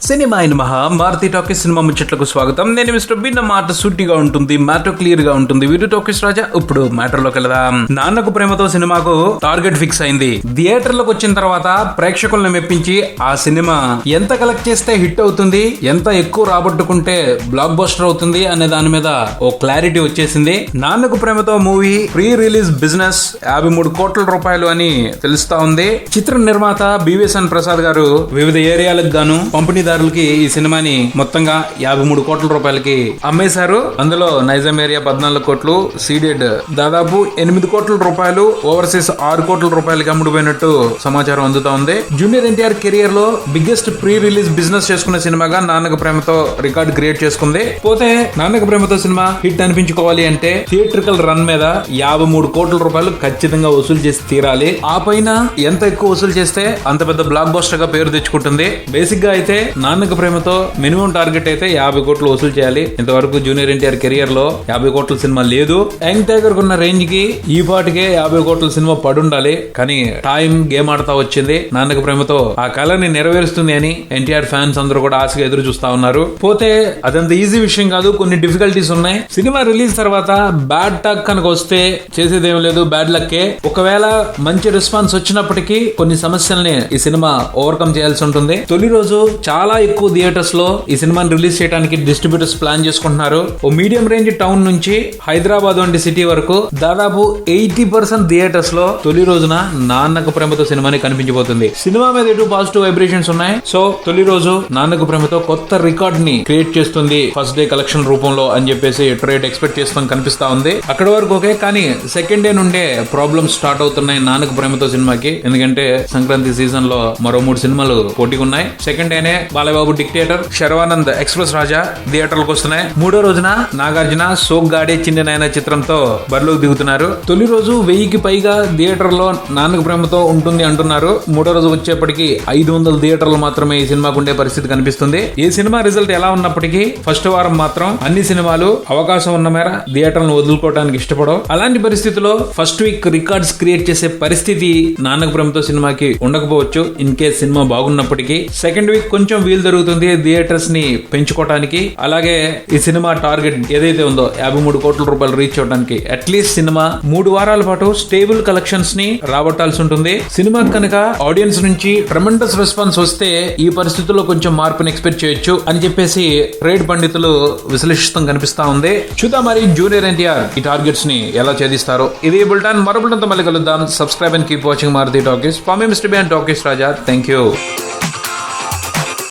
Cinema అయిన మహా Maruti talkies cinema ముచ్చట్లకు స్వాగతం. నేను మిస్టర్ బిన్న మాట సూటిగా ఉంటుంది, మ్యాటర్ క్లియర్ గా ఉంటుంది. వీరు టాకీస్ రాజా. ఇప్పుడు మ్యాటర్ లోకి వెళదాం. నాన్నకు ప్రేమతో సినిమాకు టార్గెట్ ఫిక్స్ అయింది. థియేటర్లకు వచ్చిన తర్వాత ప్రేక్షకులను మెప్పించి ఆ సినిమా ఎంత కలెక్ట్ చేస్తే హిట్ అవుతుంది, ఎంత ఎక్కువ రాబట్టుకుంటే బ్లాక్ బస్టర్ అవుతుంది అనే దాని మీద ఓ క్లారిటీ వచ్చేసింది. Nannaku Prematho movie pre release business 53 కోట్ల రూపాయలు అని తెలుస్తా ఉంది. చిత్ర నిర్మాత బివిఎస్ఎన్ ప్రసాద్ గారు వివిధ ఏరియాలకు గాను పంపిణీదారులకి ఈ సినిమాని మొత్తంగా 53 కోట్ల రూపాయలకి అమ్మేశారు. అందులో నైజాం ఏరియా 14 కోట్లు, సీడెడ్ దాదాపు 8 కోట్ల రూపాయలు, ఓవర్సీస్ 6 కోట్ల రూపాయలకి అమ్ముడుపోయినట్టు సమాచారం అందుతా ఉంది. జూనియర్ ఎన్టీఆర్ కెరియర్ లో బిగ్గెస్ట్ ప్రీ రిలీజ్ బిజినెస్ చేసుకున్న సినిమాగా నాన్నకు ప్రేమతో రికార్డ్ క్రియేట్ చేసుకుంది. పోతే నాన్నకు ప్రేమతో సినిమా హిట్ అనిపించుకోవాలి అంటే థియేట్రికల్ రన్ మీద 53 కోట్ల రూపాయలు ఖచ్చితంగా వసూలు చేసి తీరాలి. ఆ పైన ఎంత ఎక్కువ వసూలు చేస్తే అంత పెద్ద బ్లాక్ బస్టర్ గా పేరు తెచ్చుకుంటుంది. బేసిక్ గా అయితే నాన్నకు ప్రేమతో మినిమం టార్గెట్ అయితే 50 కోట్లు వసూలు చేయాలి. ఇంతవరకు జూనియర్ ఎన్టీఆర్ కెరియర్ లో 50 కోట్ల సినిమా లేదు. యంగ్ టైగర్ కున్న రేంజ్ కి ఈ పాటికే 50 కోట్ల సినిమా పడుండాలి. కానీ టైం గేమ్ ఆడుతా వచ్చింది. నాన్నకు ప్రేమతో ఆ కళని నెరవేరుస్తుంది అని ఎన్టీఆర్ ఫ్యాన్స్ అందరూ కూడా ఆశగా ఎదురు చూస్తా ఉన్నారు. పోతే అదంత ఈజీ విషయం కాదు, కొన్ని డిఫికల్టీస్ ఉన్నాయి. సినిమా రిలీజ్ తర్వాత బ్యాడ్ టాక్ కనుక వస్తే చేసేదేం లేదు, బ్యాడ్ లక్కే. ఒకవేళ మంచి రెస్పాన్స్ వచ్చినప్పటికీ కొన్ని సమస్యల్ని ఈ సినిమా ఓవర్కమ్ చేయాల్సి ఉంటుంది. తొలి రోజు చాలా ఎక్కువ థియేటర్స్ లో ఈ సినిమాని రిలీజ్ చేయడానికి డిస్ట్రిబ్యూటర్స్ ప్లాన్ చేసుకుంటున్నారు. ఓ మీడియం రేంజ్ టౌన్ నుంచి హైదరాబాద్ వంటి సిటీ వరకు దాదాపు 80% థియేటర్స్ లో తొలి రోజున నాన్నకు ప్రేమతో సినిమాని కనిపించబోతుంది. సినిమా మీద ఎటు పాజిటివ్ వైబ్రేషన్స్ ఉన్నాయి. సో తొలి రోజు నాన్నకు ప్రేమతో కొత్త రికార్డ్ ని క్రియేట్ చేస్తుంది ఫస్ట్ డే కలెక్షన్ రూపంలో అని చెప్పేసి ట్రేడ్ ఎక్స్పెక్ట్ చేస్తాం కనిపిస్తా ఉంది. అక్కడ వరకు ఓకే, కానీ సెకండ్ డే నుండే ప్రాబ్లమ్స్ స్టార్ట్ అవుతున్నాయి నాన్నకు ప్రేమతో సినిమాకి. ఎందుకంటే సంక్రాంతి సీజన్ లో మరో 3 సినిమాలు పోటీగా ఉన్నాయి. సెకండ్ డేనే బాలబాబు డిక్టేటర్, శర్వానంద్ ఎక్స్ప్రెస్ రాజా థియేటర్లకు వస్తున్నాయి. మూడో రోజున నాగార్జున సోగ్గాడే చిన్న నాయన చిత్రంతో బరిలోకి దిగుతున్నారు. తొలి రోజు 1000కి పైగా థియేటర్ లో నాన్నకు ప్రేమతో ఉంటుంది అంటున్నారు. మూడో రోజు వచ్చేప్పటికి 500 థియేటర్లు మాత్రమే ఈ సినిమాకు ఉండే పరిస్థితి కనిపిస్తుంది. ఈ సినిమా రిజల్ట్ ఎలా ఉన్నప్పటికీ ఫస్ట్ వారం మాత్రం అన్ని సినిమాలు అవకాశం ఉన్న మేర థియేటర్లను వదులుకోవడానికి ఇష్టపడవు. అలాంటి పరిస్థితిలో ఫస్ట్ వీక్ రికార్డ్స్ క్రియేట్ చేసే పరిస్థితి నాన్నకు ప్రేమతో సినిమాకి ఉండకపోవచ్చు. ఇన్ కేస్ సినిమా బాగున్నప్పటికీ సెకండ్ వీక్ కొంచెం వీలు జరుగుతుంది థియేటర్స్ ని పెంచుకోవడానికి. అలాగే ఈ సినిమా టార్గెట్ ఏదైతే ఉందో 53 కోట్ల రూపాయలు రీచ్ అవడానికి అట్లీస్ట్ సినిమా 3 వారాల పాటు స్టేబుల్ కలెక్షన్స్ ని రాబట్టాల్సి ఉంటుంది. సినిమా కనుక ఆడియన్స్ నుంచి ట్రెమెండస్ రెస్పాన్స్ వస్తే ఈ పరిస్థితుల్లో కొంచెం మార్పుని ఎక్స్పెక్ట్ చేయొచ్చు అని చెప్పేసి ట్రేడ్ పండితులు విశ్లేషిస్తాం కనిపిస్తా ఉంది. చూద్దాం మరి జూనియర్ ఎన్టీఆర్ ఈ టార్గెట్స్ ని ఎలా ఛేదిస్తారో. ఇది బుల్టాన్, మరో బుల్టాన్ తో మళ్ళీ కలుద్దాం. Subscribe and keep watching Maruthi Talkies. For me mister bin Talkies Raja. Thank you.